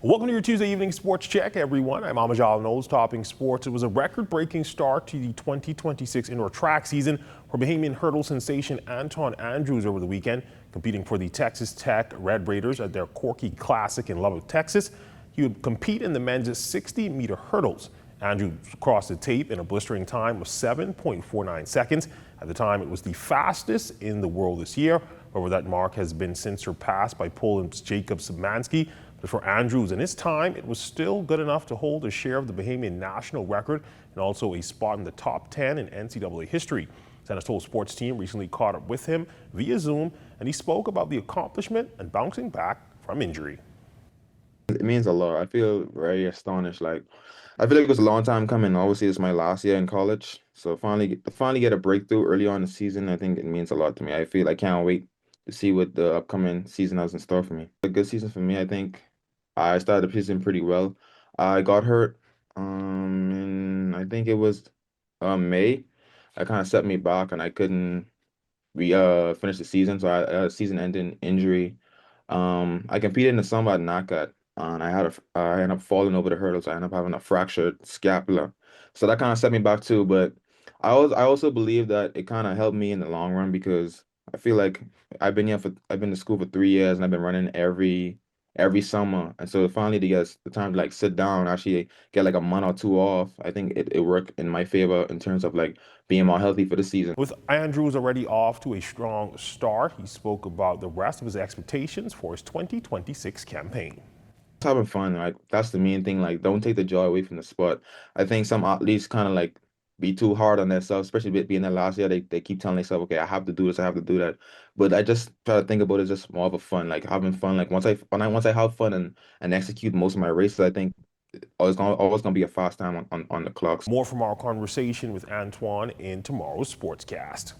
Welcome to your Tuesday evening sports check, everyone. I'm Amajal Knowles, topping sports. It was a record-breaking start to the 2026 indoor track season for Bahamian hurdle sensation Anton Andrews over the weekend, competing for the Texas Tech Red Raiders at their Corky Classic in Lubbock, Texas. He would compete in the men's 60-meter hurdles. Andrews crossed the tape in a blistering time of 7.49 seconds. At the time, it was the fastest in the world this year. However, that mark has been since surpassed by Poland's Jacob Szymanski. But for Andrews and his time, it was still good enough to hold a share of the Bahamian national record and also a spot in the top 10 in NCAA history. ZNS sports team recently caught up with him via Zoom, and he spoke about the accomplishment and bouncing back from injury. It means a lot. I feel very astonished. I feel like it was a long time coming. Obviously, it's my last year in college, so finally get a breakthrough early on in the season. I think it means a lot to me. I can't wait to see what the upcoming season has in store for me. A good season for me. I think I started the season pretty well. I got hurt, and I think it was May. That kind of set me back, and I couldn't finish the season. So season-ending injury. I competed in the summer at NACAT, and I ended up falling over the hurdles. I ended up having a fractured scapula, so that kind of set me back too. But I also believe that it kind of helped me in the long run because I feel like I've been to school for 3 years and I've been running every summer, and so finally to get the time to sit down, actually get a month or two off, I think it worked in my favor in terms of being more healthy for the season. With Andrews already off to a strong start, he spoke about the rest of his expectations for his 2026 campaign. Having fun, that's the main thing. Don't take the joy away from the sport. I think some athletes kind of be too hard on themselves, especially being their last year. They keep telling themselves, okay, I have to do this, I have to do that. But I just try to think about it just more of a fun, having fun. Once I have fun and execute most of my races, I think always gonna be a fast time on the clocks. More from our conversation with Antoine in tomorrow's Sportscast.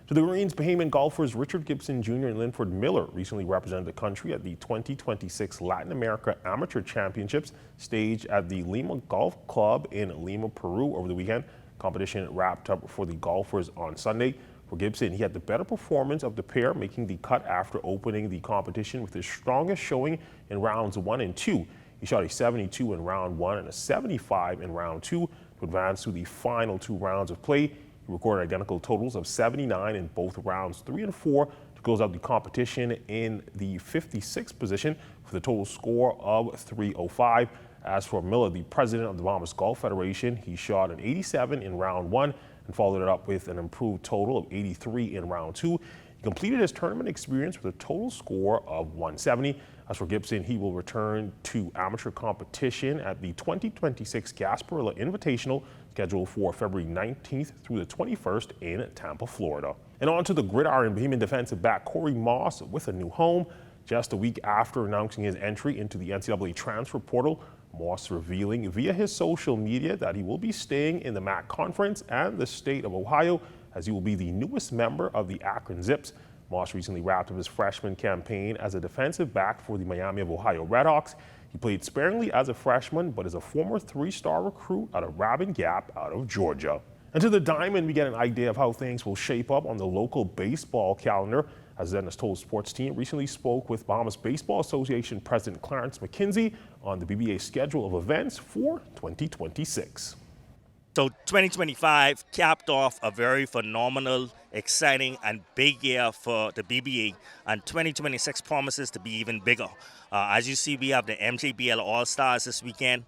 To the Marines, Bahamian golfers Richard Gibson Jr. and Linford Miller recently represented the country at the 2026 Latin America Amateur Championships staged at the Lima Golf Club in Lima, Peru over the weekend. Competition wrapped up for the golfers on Sunday. For Gibson, he had the better performance of the pair, making the cut after opening the competition with his strongest showing in rounds 1 and 2. He shot a 72 in round 1 and a 75 in round 2 to advance to the final 2 rounds of play. He recorded identical totals of 79 in both rounds 3 and 4 to close out the competition in the 56th position for the total score of 305. As for Miller, the president of the Bahamas Golf Federation, he shot an 87 in round 1 and followed it up with an improved total of 83 in round 2. He completed his tournament experience with a total score of 170. As for Gibson, he will return to amateur competition at the 2026 Gasparilla Invitational, scheduled for February 19th through the 21st in Tampa, Florida. And on to the gridiron, Bahamian defensive back Corey Moss with a new home. Just a week after announcing his entry into the NCAA transfer portal, Moss revealing via his social media that he will be staying in the MAC Conference and the state of Ohio, as he will be the newest member of the Akron Zips. Moss recently wrapped up his freshman campaign as a defensive back for the Miami of Ohio Redhawks. He played sparingly as a freshman, but is a former 3-star recruit out of Robin Gap out of Georgia. And to the Diamond, we get an idea of how things will shape up on the local baseball calendar. As ZNS told sports team recently spoke with Bahamas Baseball Association President Clarence McKenzie on the BBA schedule of events for 2026. So 2025 capped off a very phenomenal, exciting, and big year for the BBA, and 2026 promises to be even bigger. As you see, we have the MJBL All-Stars this weekend.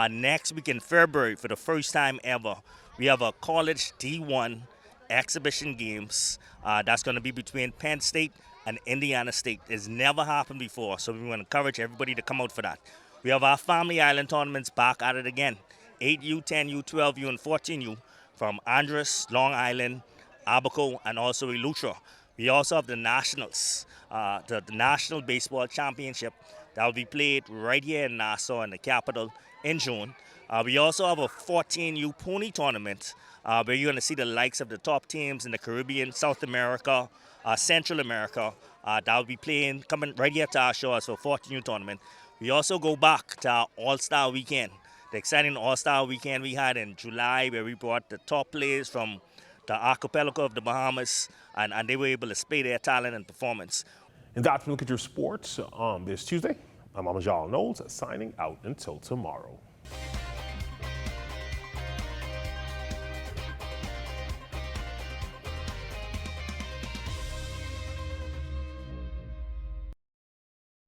Next week in February, for the first time ever, we have a college D1 exhibition games that's going to be between Penn State and Indiana State. It's never happened before, so we want to encourage everybody to come out for that. We have our Family Island tournaments back at it again. 8U, 10U, 12U, and 14U from Andros, Long Island, Abaco, and also Eleuthera. We also have the Nationals, the National Baseball Championship that will be played right here in Nassau in the capital in June. We also have a 14U pony tournament where you're going to see the likes of the top teams in the Caribbean, South America, Central America that will be playing, coming right here to our shores for 14U tournament. We also go back to our All-Star Weekend. The exciting All-Star Weekend we had in July, where we brought the top players from the archipelago of the Bahamas, and they were able to display their talent and performance. And that's a look at your sports on this Tuesday. I'm Amajal Knowles, signing out until tomorrow.